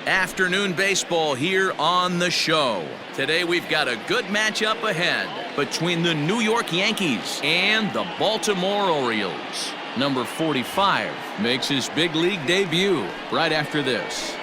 Afternoon baseball here on the show. Today we've got a good matchup ahead between the New York Yankees and the Baltimore Orioles. Number 45 makes his big league debut right after this.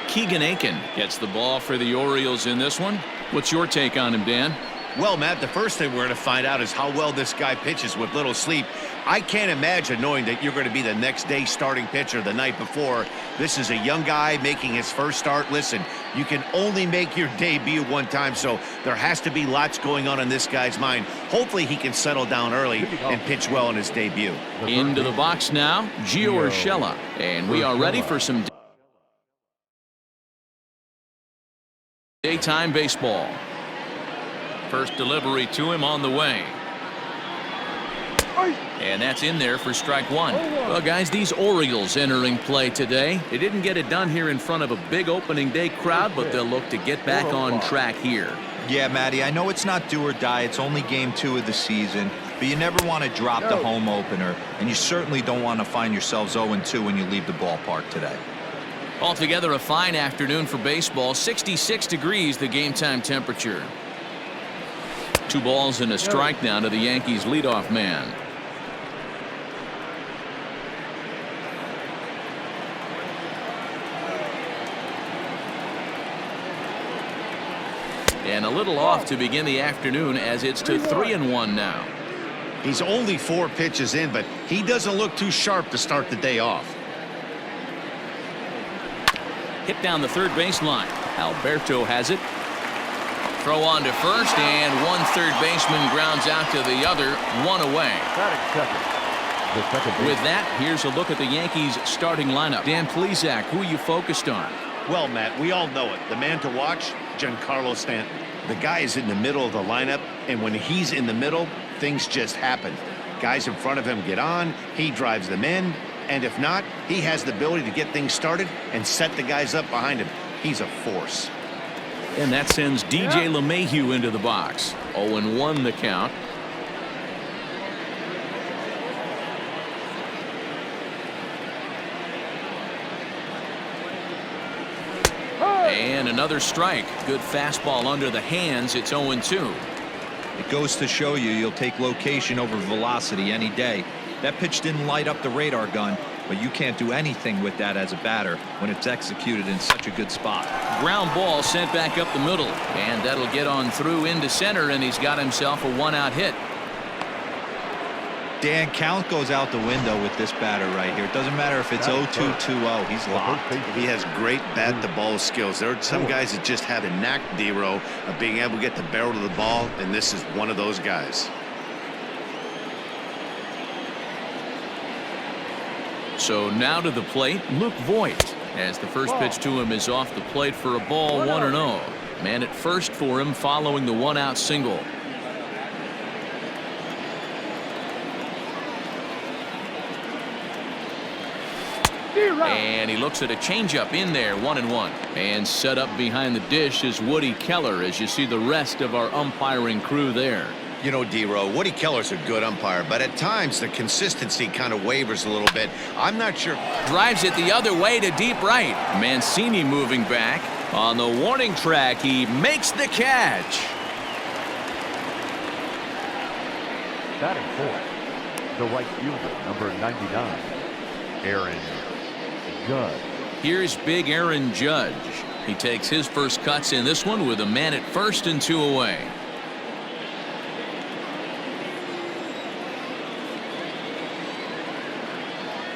Keegan Aiken gets the ball for the Orioles in this one. What's your take on him, Dan? Well, Matt, the first thing we're going to find out is how well this guy pitches with little sleep. I can't imagine knowing that you're going to be the next day starting pitcher the night before. This is a young guy making his first start. Listen, you can only make your debut one time, so there has to be lots going on in this guy's mind. Hopefully he can settle down early and pitch well in his debut. Into the box now, Gio Urshela, and we are ready for some daytime baseball. First delivery to him on the way. And that's in there for strike one. Well, guys, these Orioles entering play today. They didn't get it done here in front of a big opening day crowd, but they'll look to get back on track here. Yeah, Matty, I know it's not do or die. It's only game 2 of the season, but you never want to drop the home opener, and you certainly don't want to find yourselves 0-2 when you leave the ballpark today. Altogether, a fine afternoon for baseball. 66 degrees, the game time temperature. 2 balls and a strike now to the Yankees leadoff man. And a little off to begin the afternoon as it's to 3-1 now. He's only 4 pitches in, but he doesn't look too sharp to start the day off. Hit down the third baseline. Alberto has it. Throw on to first, and one third baseman grounds out to the other, 1 away. With that, here's a look at the Yankees starting lineup. Dan Plesac, who are you focused on? Well, Matt, we all know it. The man to watch, Giancarlo Stanton. The guy is in the middle of the lineup, and when he's in the middle, things just happen. Guys in front of him get on, he drives them in, and if not, he has the ability to get things started and set the guys up behind him. He's a force. And that sends DJ LeMahieu into the box. 0-1 the count. And another strike. Good fastball under the hands. It's 0-2. It goes to show you you'll take location over velocity any day. That pitch didn't light up the radar gun, but you can't do anything with that as a batter when it's executed in such a good spot. Ground ball sent back up the middle, and that'll get on through into center, and he's got himself a 1-out hit. Dan, count goes out the window with this batter right here. It doesn't matter if it's 0-2, 2-0. He's locked. He has great bat-to-ball skills. There are some guys that just have a knack, D-Row, of being able to get the barrel to the ball, and this is one of those guys. So now to the plate, Luke Voigt, as the first pitch to him is off the plate for a ball, 1-0. Man at first for him following the 1-out single. And he looks at a changeup in there, 1-1. And set up behind the dish is Woody Keller, as you see the rest of our umpiring crew there. You know, D-Row, Woody Keller's a good umpire, but at times the consistency kind of wavers a little bit. I'm not sure. Drives it the other way to deep right. Mancini moving back. On the warning track, he makes the catch. Batting fourth, the right fielder, number 99, Aaron Judge. Here's big Aaron Judge. He takes his first cuts in this one with a man at first and 2 away.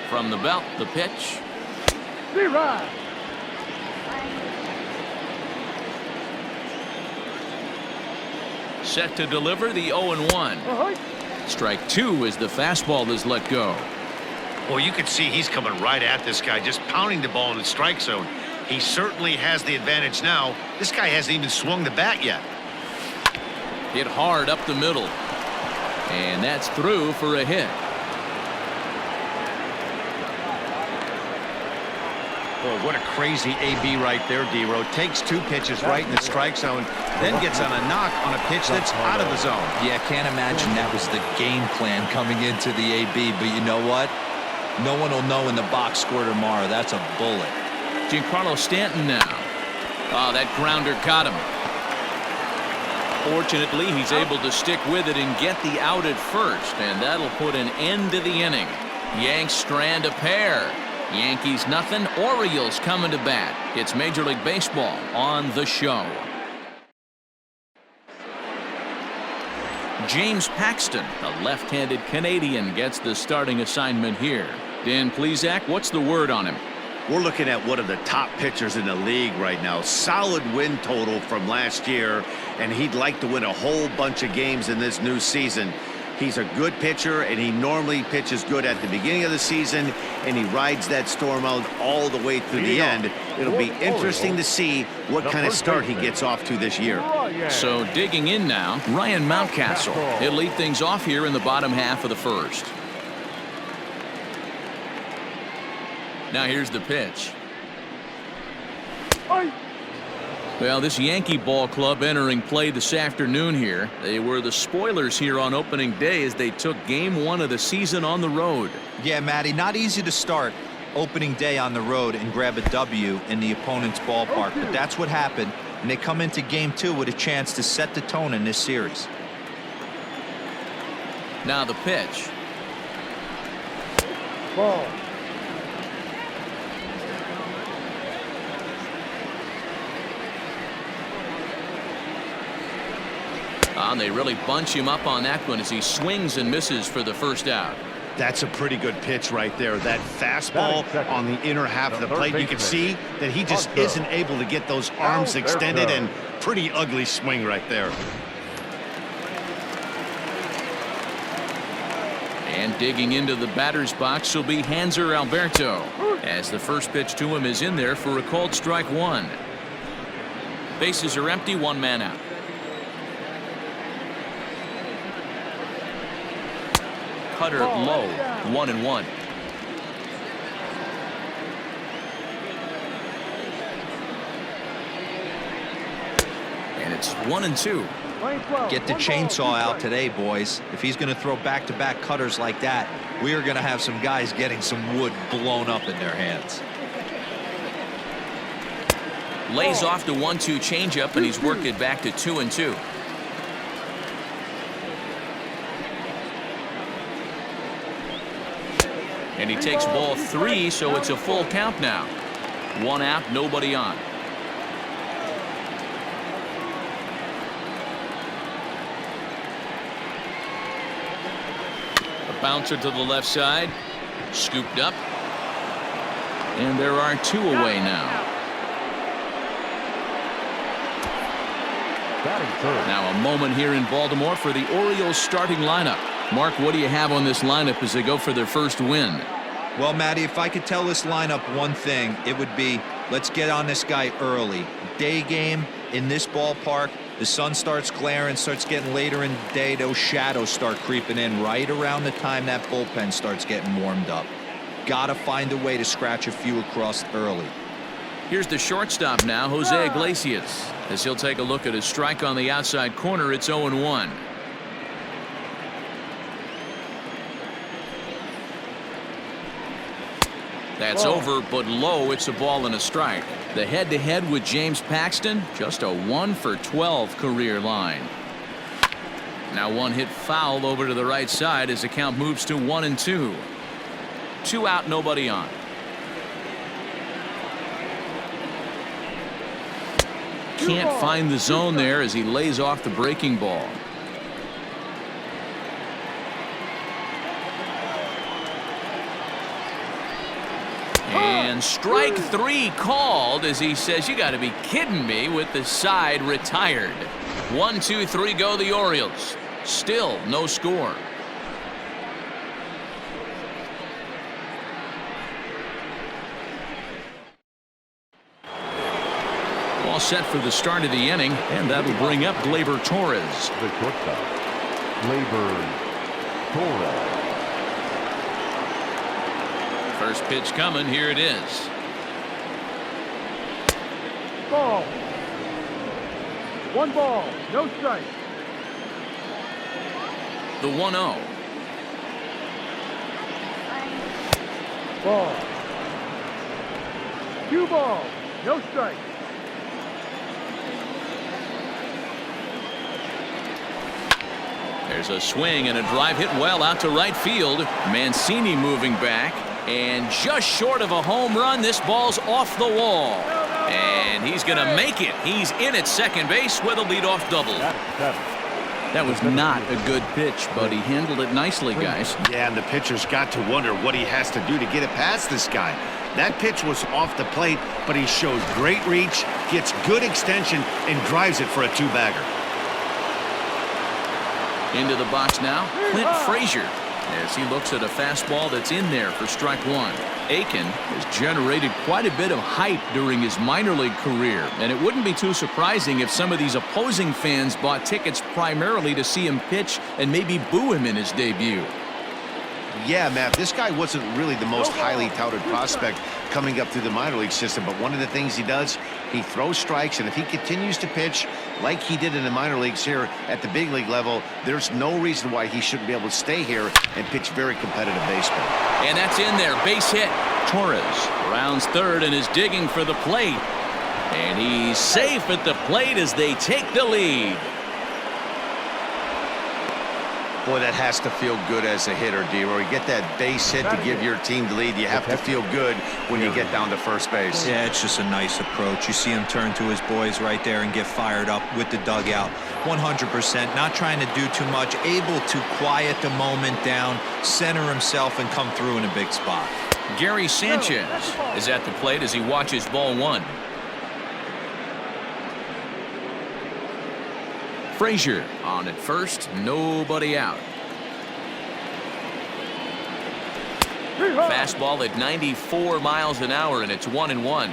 From the belt, the pitch. Set to deliver the 0-1. Strike 2 as the fastball is let go. Well, you can see he's coming right at this guy, just pounding the ball in the strike zone. He certainly has the advantage now. This guy hasn't even swung the bat yet. Hit hard up the middle. And that's through for a hit. Boy, what a crazy AB right there, D-Row. Takes 2 pitches right in the strike zone, then gets on a knock on a pitch that's out of the zone. Yeah, can't imagine that was the game plan coming into the AB, but you know what? No one will know in the box score tomorrow. That's a bullet. Giancarlo Stanton now. Oh, that grounder caught him. Fortunately, he's able to stick with it and get the out at first, and that'll put an end to the inning. Yanks strand a pair. Yankees nothing, Orioles coming to bat. It's Major League Baseball on the show. James Paxton, the left-handed Canadian, gets the starting assignment here. Dan Plesac, what's the word on him? We're looking at one of the top pitchers in the league right now. Solid win total from last year, and he'd like to win a whole bunch of games in this new season. He's a good pitcher, and he normally pitches good at the beginning of the season, and he rides that storm out all the way through the end. It'll be interesting to see what kind of start he gets off to this year. So digging in now, Ryan Mountcastle. He'll lead things off here in the bottom half of the first. Now here's the pitch. Well, this Yankee ball club entering play this afternoon here. They were the spoilers here on opening day as they took game 1 of the season on the road. Yeah, Matty, not easy to start opening day on the road and grab a W in the opponent's ballpark, but that's what happened, and they come into game 2 with a chance to set the tone in this series. Now the pitch. Ball. And they really bunch him up on that one as he swings and misses for the first out. That's a pretty good pitch right there. That fastball on the inner half of the plate. You can see that he just isn't able to get those arms extended, and pretty ugly swing right there. And digging into the batter's box will be Hanser Alberto as the first pitch to him is in there for a called strike 1. Bases are empty, 1 man out. Cutter low, 1-1. And it's 1-2. Get the chainsaw out today, boys. If he's going to throw back-to-back cutters like that, we are going to have some guys getting some wood blown up in their hands. Lays off the 1-2 changeup, and he's worked it back to 2-2. And he takes ball 3, so it's a full count now. 1 out, nobody on. A bouncer to the left side. Scooped up. And there are 2 away now. Now a moment here in Baltimore for the Orioles starting lineup. Mark, what do you have on this lineup as they go for their first win? Well, Matty, if I could tell this lineup one thing, it would be let's get on this guy early. Day game in this ballpark, the sun starts glaring, starts getting later in the day, those shadows start creeping in right around the time that bullpen starts getting warmed up. Gotta find a way to scratch a few across early. Here's the shortstop now, Jose Iglesias, as he'll take a look at his strike on the outside corner. It's 0-1. That's over, but low. It's a ball and a strike. The head-to-head with James Paxton, just a 1-for-12 career line. Now one hit foul over to the right side as the count moves to 1-2. 2 out, nobody on. Can't find the zone there as he lays off the breaking ball. And strike 3 called as he says, you got to be kidding me, with the side retired. 1-2-3 go the Orioles. Still no score. All set for the start of the inning, and that'll bring up Gleyber Torres. The shortstop, Gleyber Torres. First pitch coming. Here it is. Ball. 1 ball, no strike. The 1-0. Ball. 2 balls, no strike. There's a swing and a drive hit well out to right field. Mancini moving back. And just short of a home run, this ball's off the wall. And he's going to make it. He's in at second base with a leadoff double. That was not a good pitch, but he handled it nicely, guys. Yeah, and the pitcher's got to wonder what he has to do to get it past this guy. That pitch was off the plate, but he shows great reach, gets good extension, and drives it for a 2-bagger. Into the box now, Clint Frazier, as he looks at a fastball that's in there for strike 1. Aiken has generated quite a bit of hype during his minor league career, and it wouldn't be too surprising if some of these opposing fans bought tickets primarily to see him pitch and maybe boo him in his debut. Yeah, Matt, this guy wasn't really the most highly touted prospect coming up through the minor league system, but one of the things he does, he throws strikes, and if he continues to pitch like he did in the minor leagues here at the big league level, there's no reason why he shouldn't be able to stay here and pitch very competitive baseball. And that's in there, base hit. Torres rounds third and is digging for the plate. And he's safe at the plate as they take the lead. Boy, that has to feel good as a hitter, D-Roy. You get that base hit to give your team the lead. You have to feel good when you get down to first base. Yeah, it's just a nice approach. You see him turn to his boys right there and get fired up with the dugout. 100%, not trying to do too much, able to quiet the moment down, center himself, and come through in a big spot. Gary Sanchez is at the plate as he watches ball 1. Frazier on at first, nobody out. Fastball at 94 miles an hour, and it's 1-1.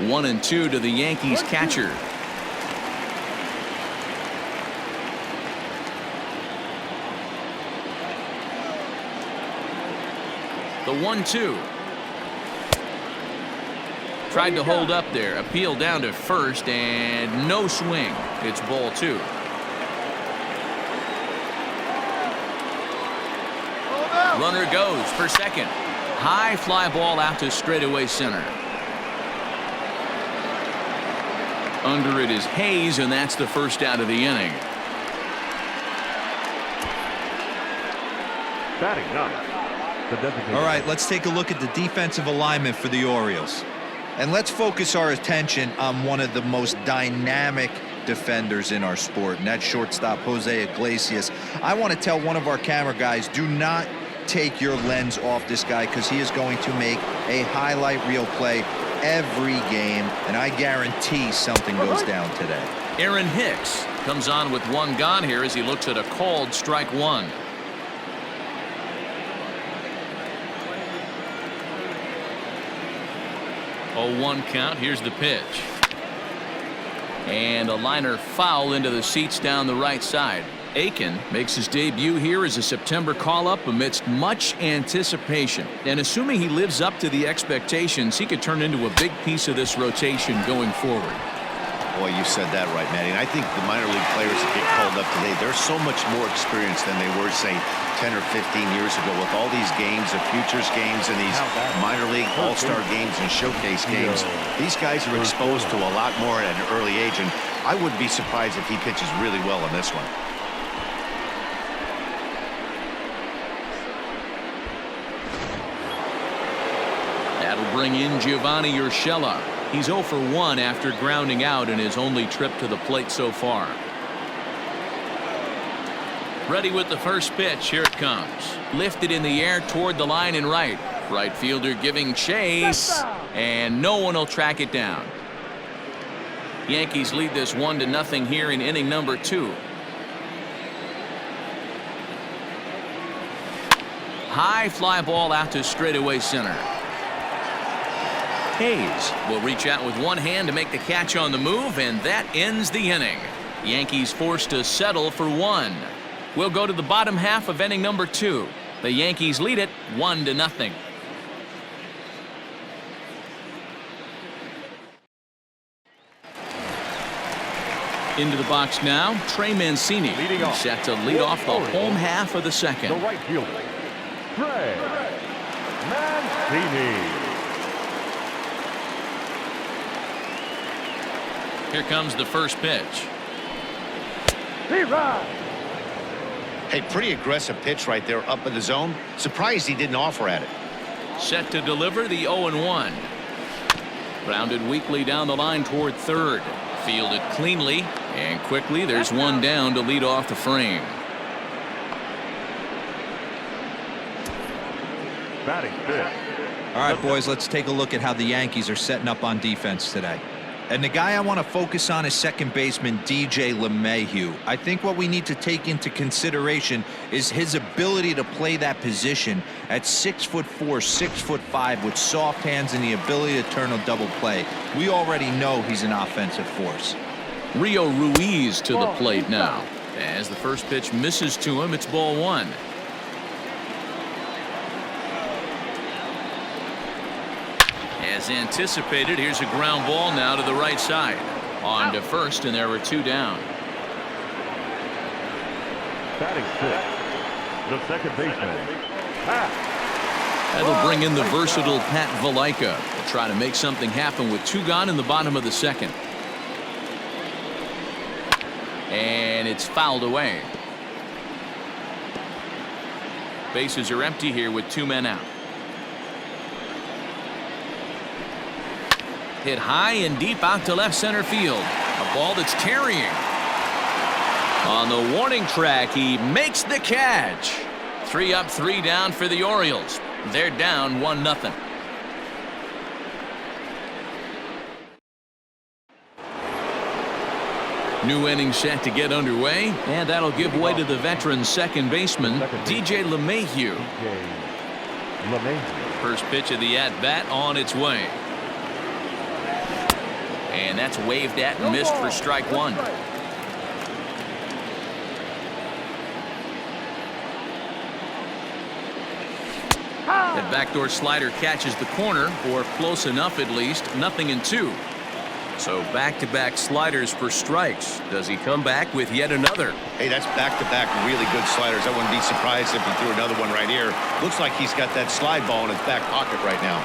One and 2 to the Yankees catcher. The 1-2. Tried to hold up there. Appeal down to first, and no swing. It's ball 2. Runner goes for second. High fly ball out to straightaway center. Under it is Hayes, and that's the first out of the inning. Batting ninth, the designated. All right, let's take a look at the defensive alignment for the Orioles. And let's focus our attention on one of the most dynamic defenders in our sport, and that's shortstop Jose Iglesias. I want to tell one of our camera guys, do not take your lens off this guy, because he is going to make a highlight reel play every game, and I guarantee something goes down today. Aaron Hicks comes on with 1 gone here as he looks at a called strike 1. Oh, 1 count. Here's the pitch. And a liner foul into the seats down the right side. Aiken makes his debut here as a September call-up amidst much anticipation. And assuming he lives up to the expectations, he could turn into a big piece of this rotation going forward. Boy, you said that right, Manny. And I think the minor league players that get called up today, they're so much more experienced than they were, say, 10 or 15 years ago with all these games, the futures games, and these minor league all-star games and showcase games. These guys are exposed to a lot more at an early age, and I wouldn't be surprised if he pitches really well in this one. That'll bring in Giovanni Urshela. He's 0 for 1 after grounding out in his only trip to the plate so far. Ready with the first pitch. Here it comes. Lifted in the air toward the line and right. Right fielder giving chase, and no one will track it down. Yankees lead this 1-0 here in inning number 2. High fly ball out to straightaway center. Hayes will reach out with one hand to make the catch on the move, and that ends the inning. Yankees forced to settle for 1. We'll go to the bottom half of inning number 2. The Yankees lead it 1-0. Into the box now, Trey Mancini. Leading He's off set to lead off the Orioles. home half of the second. The right fielder, Trey Mancini. Here comes the first pitch. Hey, pretty aggressive pitch right there up in the zone. Surprised he didn't offer at it. Set to deliver the 0-1. Grounded weakly down the line toward third. Fielded cleanly and quickly. There's one down to lead off the frame. Batting fifth. All right, boys, let's take a look at how the Yankees are setting up on defense today. And the guy I want to focus on is second baseman DJ LeMahieu. I think what we need to take into consideration is his ability to play that position at 6'4", 6'5", with soft hands and the ability to turn a double play. We already know he's an offensive force. Rio Ruiz to the plate now. As the first pitch misses to him, it's ball one. As anticipated, here's a ground ball now to the right side. On to first, and there were two down. Batting sixth, the second baseman, Pat. That'll bring in the versatile Pat Valaika to try to make something happen with two gone in the bottom of the second. And it's fouled away. Bases are empty here with two men out. Hit high and deep out to left center field. A ball that's carrying. On the warning track, he makes the catch. 3 up, 3 down for the Orioles. They're down 1-0. New inning set to get underway, and that'll give way to the veteran second baseman, DJ LeMahieu. First pitch of the at-bat on its way. And that's waved at and missed for strike one. That backdoor slider catches the corner, or close enough at least. 0-2. So back-to-back sliders for strikes. Does he come back with yet another? Hey, that's back-to-back really good sliders. I wouldn't be surprised if he threw another one right here. Looks like he's got that slide ball in his back pocket right now.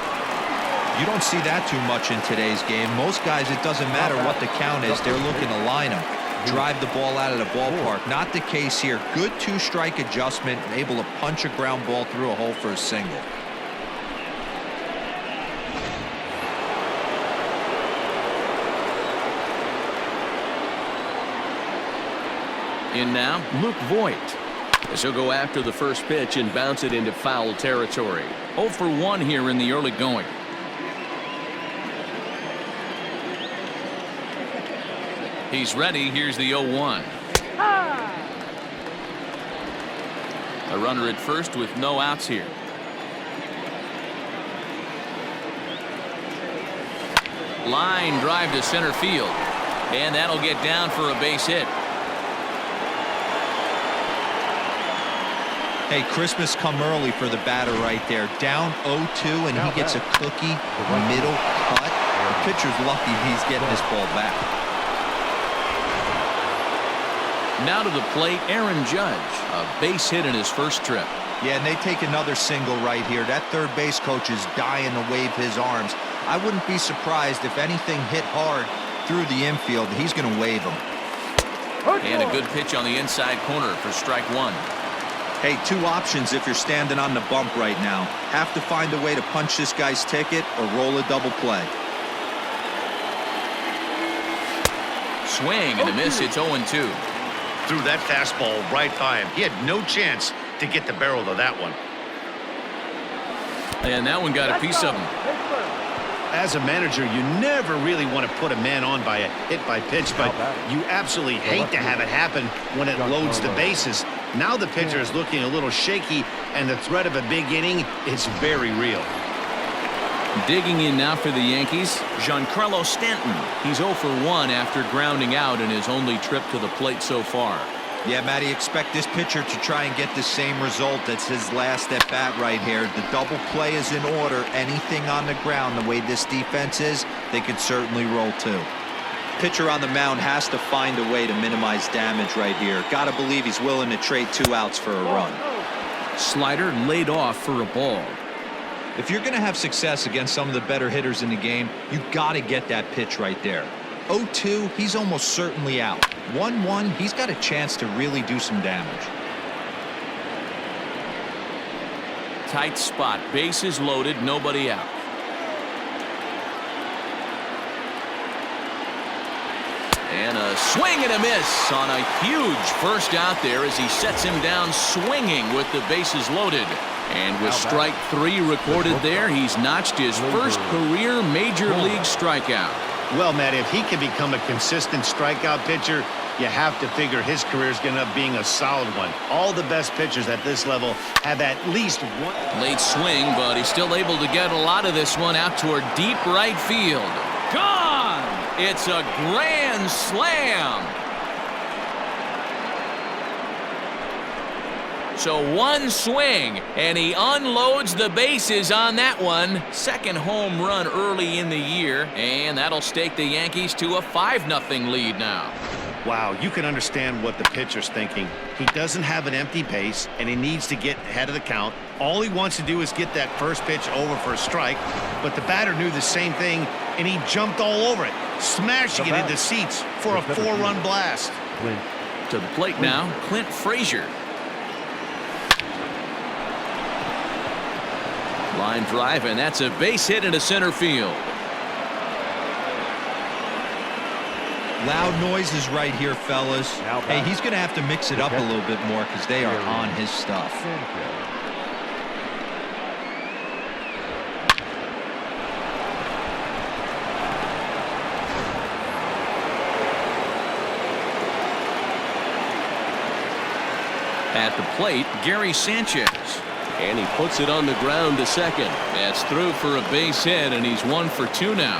You don't see that too much in today's game. Most guys, it doesn't matter what the count is. They're looking to line them, drive the ball out of the ballpark. Not the case here. Good two-strike adjustment, able to punch a ground ball through a hole for a single. In now, Luke Voigt. As he'll go after the first pitch and bounce it into foul territory. 0 for 1 here in the early going. He's ready. Here's the 0-1. A runner at first with no outs here. Line drive to center field. And that'll get down for a base hit. Hey, Christmas come early for the batter right there. Down 0-2, and he gets a cookie, middle cut. The pitcher's lucky he's getting this ball back. Now to the plate, Aaron Judge. A base hit in his first trip. Yeah, and they take another single right here. That third base coach is dying to wave his arms. I wouldn't be surprised if anything hit hard through the infield. He's going to wave them. And a good pitch on the inside corner for strike one. Hey, two options if you're standing on the bump right now. Have to find a way to punch this guy's ticket or roll a double play. Swing and a miss. It's 0-2. Threw that fastball right by him. He had no chance to get the barrel to that one. And that one got a piece of him. As a manager, you never really want to put a man on by a hit by pitch, but you absolutely hate to have it happen when it loads the bases. Now the pitcher is looking a little shaky, and the threat of a big inning is very real. Digging in now for the Yankees, Giancarlo Stanton. He's 0 for 1 after grounding out in his only trip to the plate so far. Yeah, Matty, expect this pitcher to try and get the same result. That's his last at bat right here. The double play is in order. Anything on the ground, the way this defense is, they could certainly roll too. pitcher on the mound has to find a way to minimize damage right here. Got to believe he's willing to trade 2 outs for a run. Slider laid off for a ball. If you're going to have success against some of the better hitters in the game, you got to get that pitch right there. 0-2, he's almost certainly out. 1-1, he's got a chance to really do some damage. Tight spot, bases loaded, nobody out. And a swing and a miss on a huge first out there as he sets him down swinging with the bases loaded. And with strike 3 recorded there, he's notched his first career major league strikeout. Well, Matt, if he can become a consistent strikeout pitcher, you have to figure his career is going to end up being a solid one. All the best pitchers at this level have at least one. Late swing, but he's still able to get a lot of this one out toward deep right field. Gone! It's a grand slam. So one swing, and he unloads the bases on that one. Second home run early in the year, and that'll stake the Yankees to a 5-0 lead now. Wow, you can understand what the pitcher's thinking. He doesn't have an empty base, and he needs to get ahead of the count. All he wants to do is get that first pitch over for a strike, but the batter knew the same thing, and he jumped all over it, smashing it into seats for a 4-run blast. To the plate now, Clint Frazier. Line drive, and that's a base hit into center field. Loud noises right here, fellas. Hey, he's going to have to mix it up a little bit more because they are on his stuff. At the plate, Gary Sanchez. And he puts it on the ground to second. That's through for a base hit, and he's 1 for 2 now.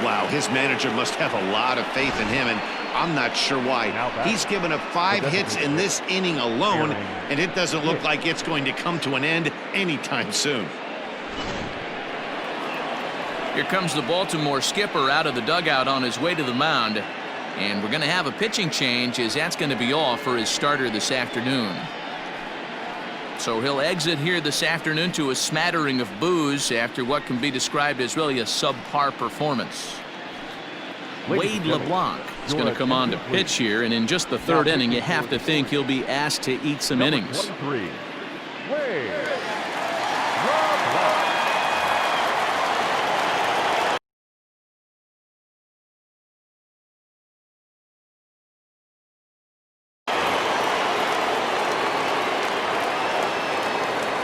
Wow, his manager must have a lot of faith in him, and I'm not sure why. He's given up 5 hits in this inning alone, and it doesn't look like it's going to come to an end anytime soon. Here comes the Baltimore skipper out of the dugout on his way to the mound. And we're going to have a pitching change, as that's going to be all for his starter this afternoon. So he'll exit here this afternoon to a smattering of boos after what can be described as really a subpar performance. Wade LeBlanc is going to come on to pitch here, and in just the 3rd inning, you have to think he'll be asked to eat some innings. Wade.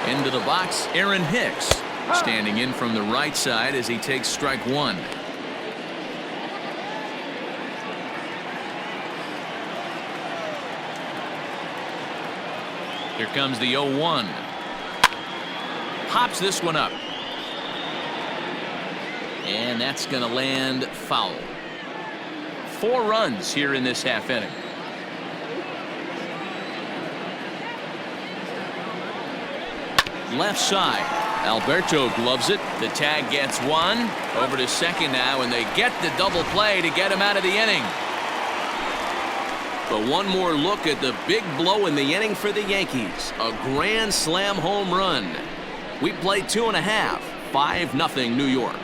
Into the box, Aaron Hicks, standing in from the right side as he takes strike 1. Here comes the 0-1. Pops this one up. And that's going to land foul. 4 runs here in this half inning. Left side. Alberto gloves it. The tag gets 1. Over to second now, and they get the double play to get him out of the inning. But one more look at the big blow in the inning for the Yankees. A grand slam home run. We play 2.5. 5-0 New York.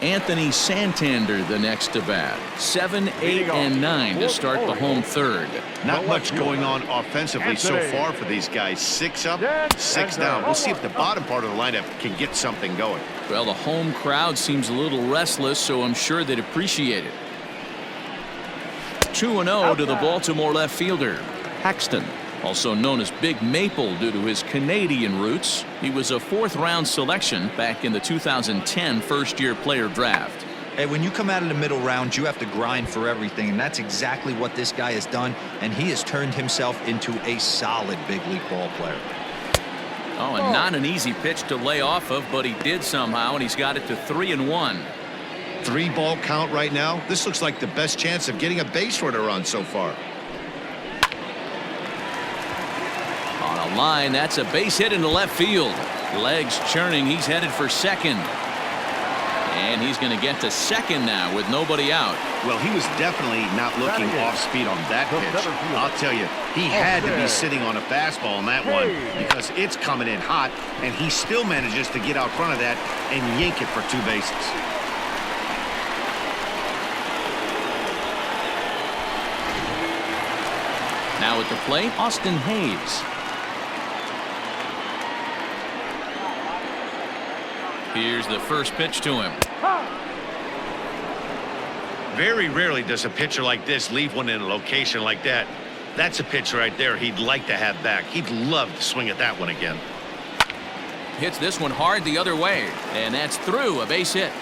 Anthony Santander the next to bat. 7, 8, and 9 to start the home 3rd. Not much going on offensively so far for these guys. 6 up, 6 down. We'll see if the bottom part of the lineup can get something going. Well, the home crowd seems a little restless, so I'm sure they'd appreciate it. 2-0 to the Baltimore left fielder, Paxton, also known as Big Maple due to his Canadian roots. He was a 4th-round selection back in the 2010 first-year player draft. Hey, when you come out of the middle round, you have to grind for everything, and that's exactly what this guy has done, and he has turned himself into a solid big league ball player. Oh, and not an easy pitch to lay off of, but he did somehow, and he's got it to 3-1. 3-ball count right now. This looks like the best chance of getting a base runner run so far. On a line, that's a base hit into left field. Legs churning, he's headed for second. And he's going to get to second now with nobody out. Well, he was definitely not looking off speed on that pitch. I'll tell you, he had to be sitting on a fastball on that one because it's coming in hot, and he still manages to get out front of that and yank it for 2 bases. Now at the plate, Austin Hayes. Here's the first pitch to him. Very rarely does a pitcher like this leave one in a location like that. That's a pitch right there he'd like to have back. He'd love to swing at that one again. Hits this one hard the other way, and that's through, a base hit.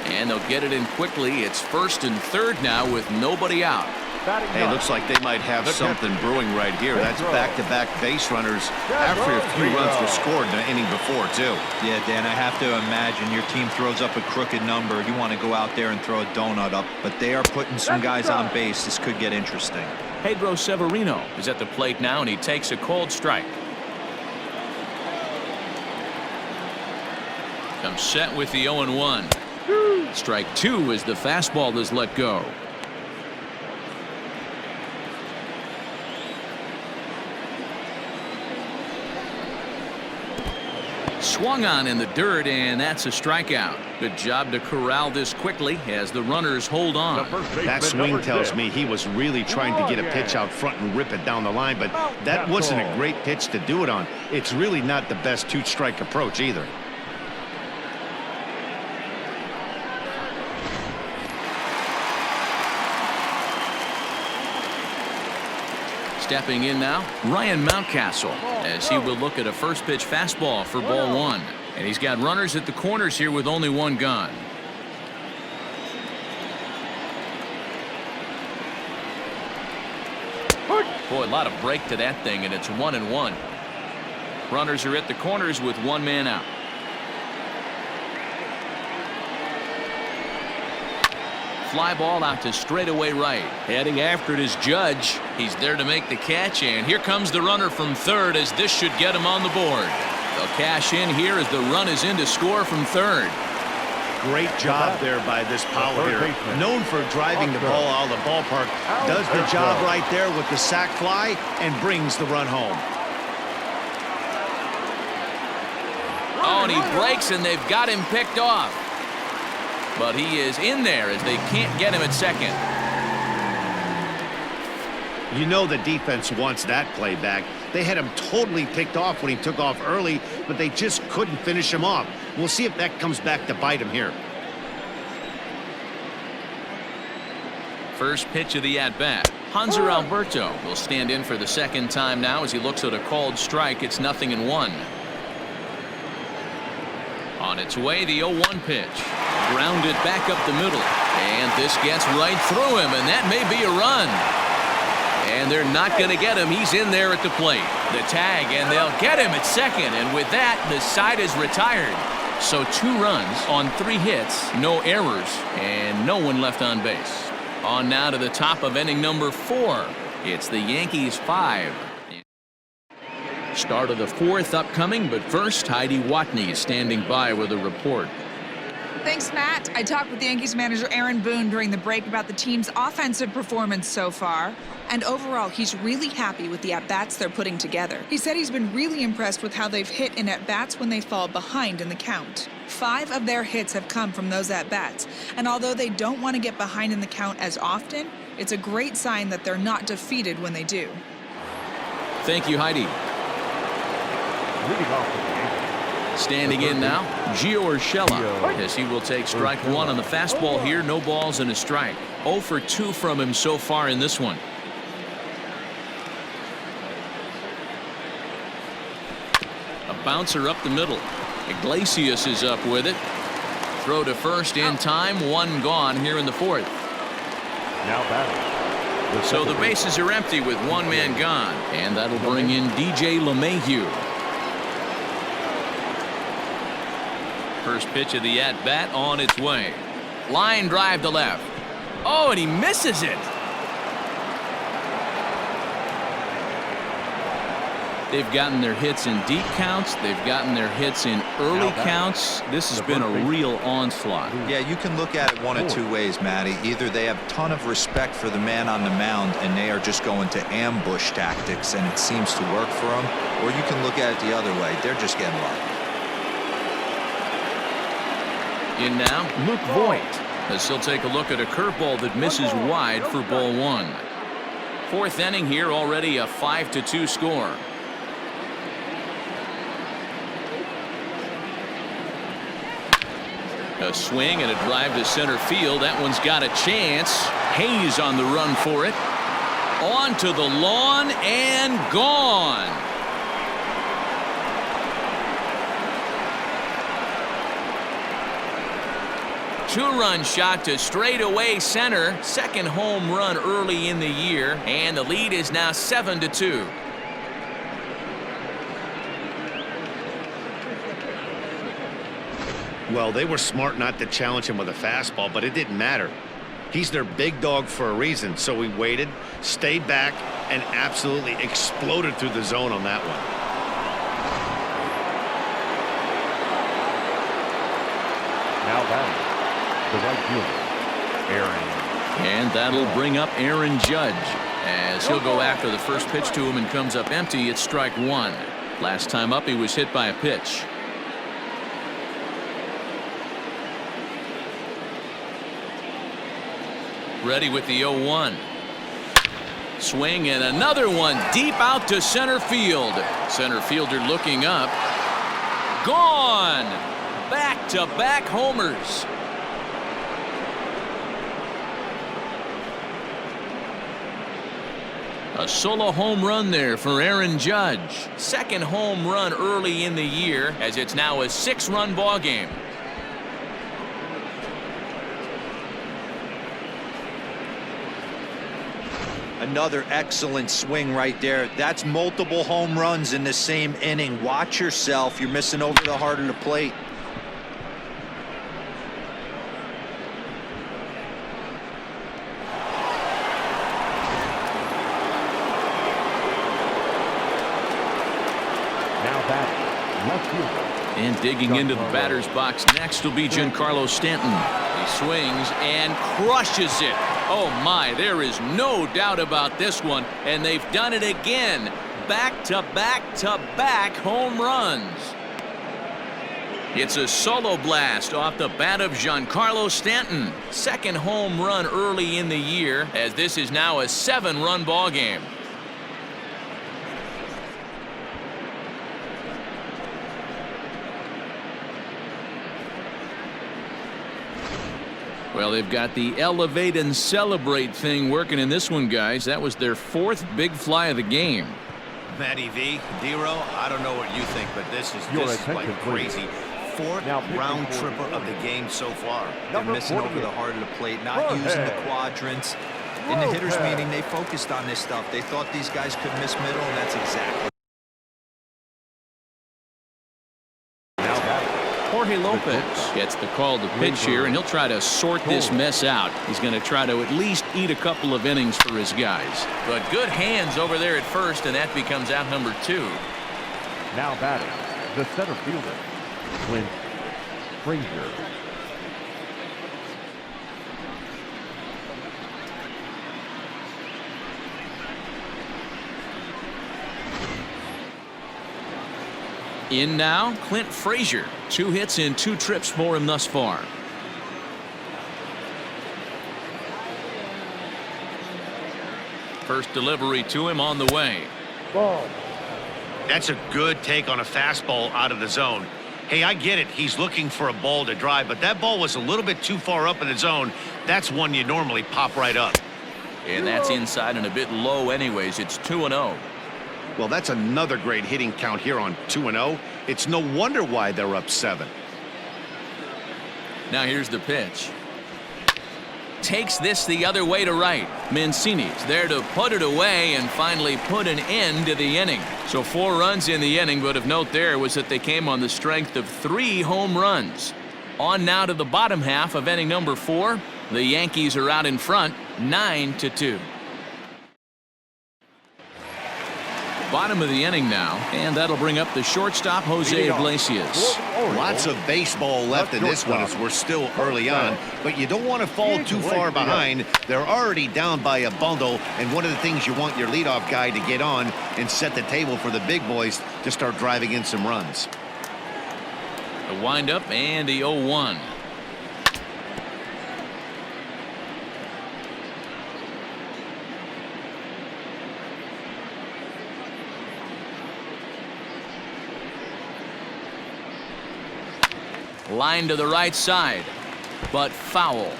And they'll get it in quickly. It's first and third now with nobody out. Hey, looks like they might have something brewing right here. That's back-to-back base runners after a few runs were scored in the inning before, too. Yeah, Dan, I have to imagine your team throws up a crooked number. You want to go out there and throw a donut up, but they are putting some guys on base. This could get interesting. Pedro Severino is at the plate now, and he takes a cold strike. Comes set with the 0-1. Strike 2 as the fastball is let go. Swung on in the dirt, and that's a strikeout. Good job to corral this quickly as the runners hold on. That swing tells me he was really trying to get a pitch out front and rip it down the line, but that wasn't a great pitch to do it on. It's really not the best 2-strike approach either. Stepping in now, Ryan Mountcastle, as he will look at a first pitch fastball for ball 1. And he's got runners at the corners here with only 1 gone. Boy, a lot of break to that thing, and it's 1-1. Runners are at the corners with 1 man out. Fly ball out to straightaway right. Heading after it is Judge. He's there to make the catch, and here comes the runner from third as this should get him on the board. They'll cash in here as the run is in to score from third. Great job there by this power hitter. Known for driving the ball out of the ballpark. Does the job right there with the sac fly and brings the run home. Oh, and he breaks, and they've got him picked off. But he is in there as they can't get him at second. You know the defense wants that play back. They had him totally picked off when he took off early, but they just couldn't finish him off. We'll see if that comes back to bite him here. First pitch of the at-bat. Hanser Alberto will stand in for the second time now as he looks at a called strike. It's 0-1. On its way, the 0-1 pitch. Grounded back up the middle. And this gets right through him, and that may be a run. And they're not going to get him. He's in there at the plate. The tag, and they'll get him at second. And with that, the side is retired. So 2 runs on 3 hits, no errors, and no one left on base. On now to the top of inning number 4. It's the Yankees 5. Start of the 4th upcoming, but first, Heidi Watney standing by with a report. Thanks, Matt. I talked with Yankees manager Aaron Boone during the break about the team's offensive performance so far. And overall, he's really happy with the at-bats they're putting together. He said he's been really impressed with how they've hit in at-bats when they fall behind in the count. 5 of their hits have come from those at-bats. And although they don't want to get behind in the count as often, it's a great sign that they're not defeated when they do. Thank you, Heidi. Standing in now, Gio Urshela, as he will take strike 1 on the fastball here. No balls and a strike. 0 for 2 from him so far in this one. A bouncer up the middle. Iglesias is up with it. Throw to first in time. 1 gone here in the 4th. Now batting. So the bases are empty with 1 man gone. And that'll bring in DJ LeMahieu. First pitch of the at-bat on its way. Line drive to left. Oh, and he misses it. They've gotten their hits in deep counts. They've gotten their hits in early counts. This has been a real onslaught. Yeah, you can look at it one of two ways, Matty. Either they have a ton of respect for the man on the mound and they are just going to ambush tactics and it seems to work for them, or you can look at it the other way. They're just getting lucky. In now, Luke Voigt, as he'll take a look at a curveball that misses wide for ball one. Fourth inning here, already a 5-2 score. A swing and a drive to center field. That one's got a chance. Hayes on the run for it. On to the lawn and gone. Two-run shot to straightaway center. Second home run early in the year, and the lead is now 7-2. Well, they were smart not to challenge him with a fastball, but it didn't matter. He's their big dog for a reason, so he waited, stayed back, and absolutely exploded through the zone on that one. Now batting, the right fielder, Aaron. And that'll bring up Aaron Judge, as he'll go after the first pitch to him and comes up empty. It's strike one. Last time up, he was hit by a pitch. Ready with the 0-1. Swing and another one deep out to center field. Center fielder looking up. Gone. Back-to-back homers. A solo home run there for Aaron Judge. Second home run early in the year, as it's now a 6-run ball game. Another excellent swing right there. That's multiple home runs in the same inning. Watch yourself. You're missing over the heart of the plate. Now batting, left fielder. And digging into the batter's box next will be Giancarlo Stanton. He swings and crushes it. Oh my, there is no doubt about this one, and they've done it again. Back-to-back-to-back home runs. It's a solo blast off the bat of Giancarlo Stanton. Second home run early in the year, as this is now a 7-run ball game. Well, they've got the elevate and celebrate thing working in this one, guys. That was their 4th big fly of the game. Matty V, D-Row, I don't know what you think, but this is like crazy. 4th round tripper of the game so far. They're missing over the heart of the plate, not using the quadrants. In the hitters meeting, they focused on this stuff. They thought these guys could miss middle, and that's exactly. Jorge Lopez gets the call to pitch here, and he'll try to sort this mess out. He's going to try to at least eat a couple of innings for his guys. But good hands over there at first, and that becomes out number 2. Now batting, the center fielder, Clint Frazier. In now, Clint Frazier. 2 hits and 2 trips for him thus far. First delivery to him on the way. Ball. That's a good take on a fastball out of the zone. Hey, I get it. He's looking for a ball to drive, but that ball was a little bit too far up in the zone. That's one you normally pop right up. And that's inside and a bit low anyways. It's 2-0. Well, that's another great hitting count here on 2-0. It's no wonder why they're up 7. Now here's the pitch. Takes this the other way to right. Mancini's there to put it away and finally put an end to the inning. So 4 runs in the inning, but of note there was that they came on the strength of 3 home runs. On now to the bottom half of inning number 4. The Yankees are out in front, 9-2. Bottom of the inning now, and that'll bring up the shortstop, Jose Iglesias. Lots of baseball left in this one as we're still early on, but you don't want to fall too far behind. They're already down by a bundle, and one of the things you want your leadoff guy to get on and set the table for the big boys to start driving in some runs. A windup and the 0-1. Line to the right side, but foul.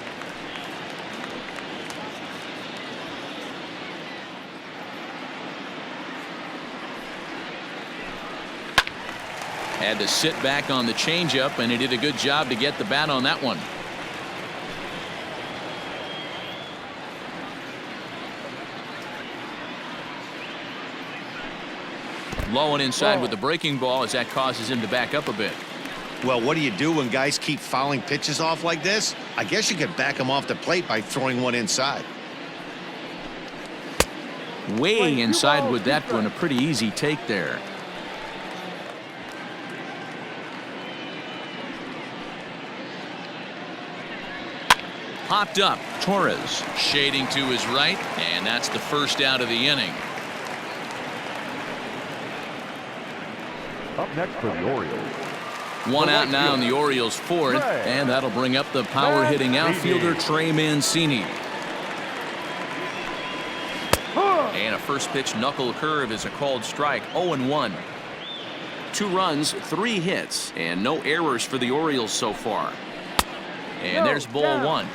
Had to sit back on the changeup, and he did a good job to get the bat on that one. Low and inside with the breaking ball as that causes him to back up a bit. Well, what do you do when guys keep fouling pitches off like this? I guess you could back them off the plate by throwing one inside. Way inside with that one. A pretty easy take there. Popped up. Torres shading to his right, and that's the first out of the inning. Up next for the Orioles. One out now in the Orioles' fourth, and that'll bring up the power-hitting outfielder Trey Mancini. And a first-pitch knuckle curve is a called strike. 0-1. 2 runs, 3 hits, and no errors for the Orioles so far. And there's ball 1.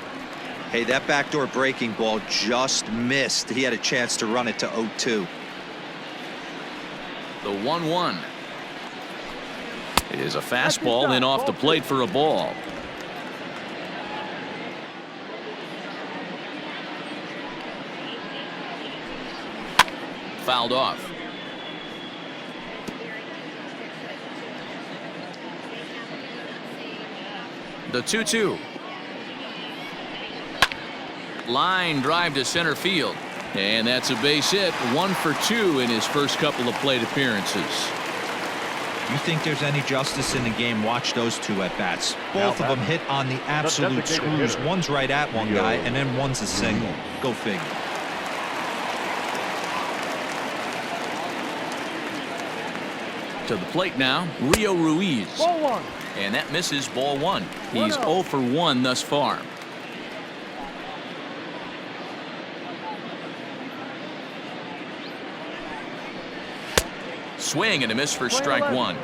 Hey, that backdoor breaking ball just missed. He had a chance to run it to 0-2. The 1-1. It is a fastball in off the plate for a ball. Fouled off. The 2-2. Line drive to center field. And that's a base hit. 1 for 2 in his first couple of plate appearances. You think there's any justice in the game? Watch those 2 at bats. Both of them hit on the absolute screws. One's right at one guy, and then one's a single. Go figure. To the plate now, Rio Ruiz. Ball 1. And that misses ball 1. He's 0 for 1 thus far. Swing and a miss for strike 1.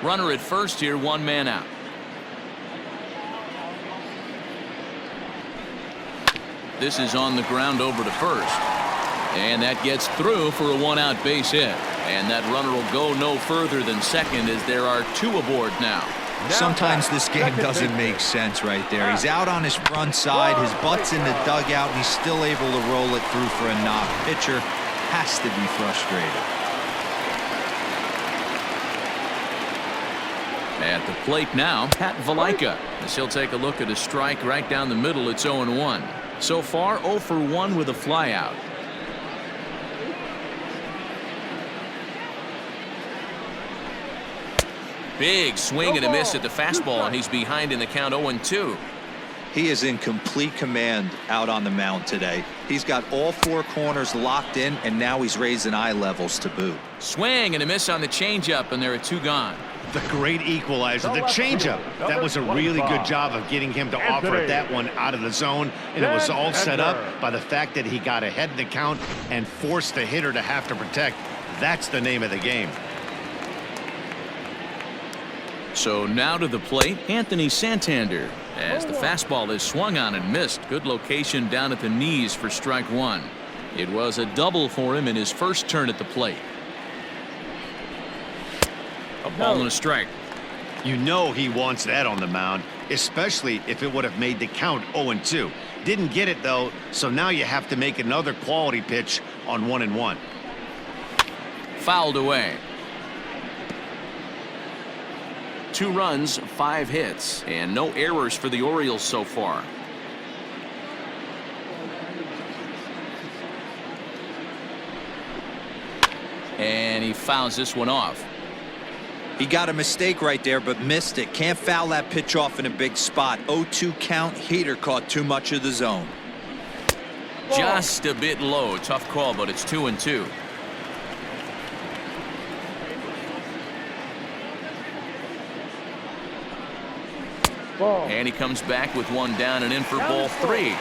Runner at first here, 1 man out. This is on the ground over to first. And that gets through for a 1-out base hit. And that runner will go no further than second as there are 2 aboard now. Sometimes this game doesn't make sense right there. He's out on his front side, his butt's in the dugout, and he's still able to roll it through for a knock. Pitcher has to be frustrated. At the plate now, Pat Valaika, as he'll take a look at a strike right down the middle. It's 0-1. So far, 0 for 1 with a flyout. Big swing and a miss at the fastball, and he's behind in the count. 0-2. He is in complete command out on the mound today. He's got all 4 corners locked in, and now he's raising eye levels to boot. Swing and a miss on the changeup, and there are 2 gone. The great equalizer, the changeup. That was a really good job of getting him to offer that one out of the zone, and it was all set up by the fact that he got ahead in the count and forced the hitter to have to protect. That's the name of the game. So now to the plate, Anthony Santander, as the fastball is swung on and missed. Good location down at the knees for strike 1. It was a double for him in his first turn at the plate. A ball and a strike. You know he wants that on the mound, especially if it would have made the count 0-2. Didn't get it, though, so now you have to make another quality pitch on 1-1. Fouled away. 2 runs, 5 hits, and no errors for the Orioles so far. And he fouls this one off. He got a mistake right there, but missed it. Can't foul that pitch off in a big spot. 0-2 count. Heater caught too much of the zone. Just a bit low. Tough call, but it's 2-2. And he comes back with one down and in for ball 3.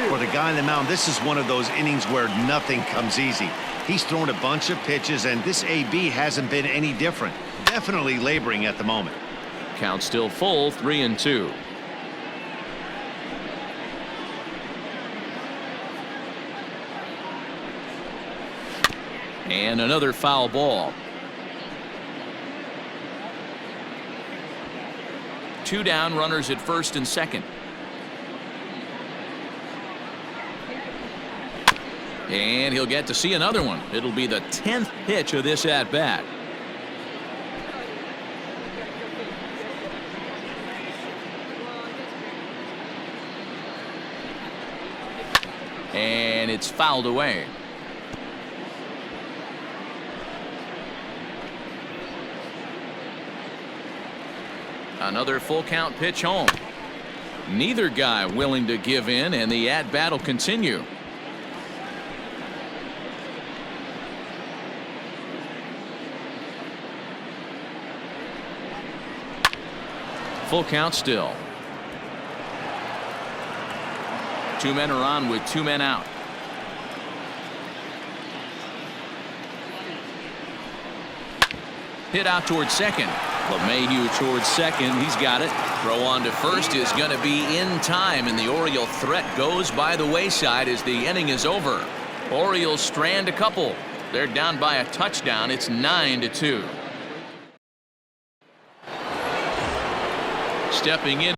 For the guy on the mound, this is one of those innings where nothing comes easy. He's thrown a bunch of pitches, and this AB hasn't been any different. Definitely laboring at the moment. Count still full, 3-2. And another foul ball. 2 down, runners at first and second. And he'll get to see another one. It'll be the 10th pitch of this at bat. And it's fouled away. Another full count pitch home. Neither guy willing to give in, and the at-bat will continue. Full count still. 2 men are on with 2 men out. Hit out towards second. LeMahieu towards second. He's got it. Throw on to first is going to be in time, and the Oriole threat goes by the wayside as the inning is over. Orioles strand a couple. They're down by a touchdown. It's 9-2. Stepping in.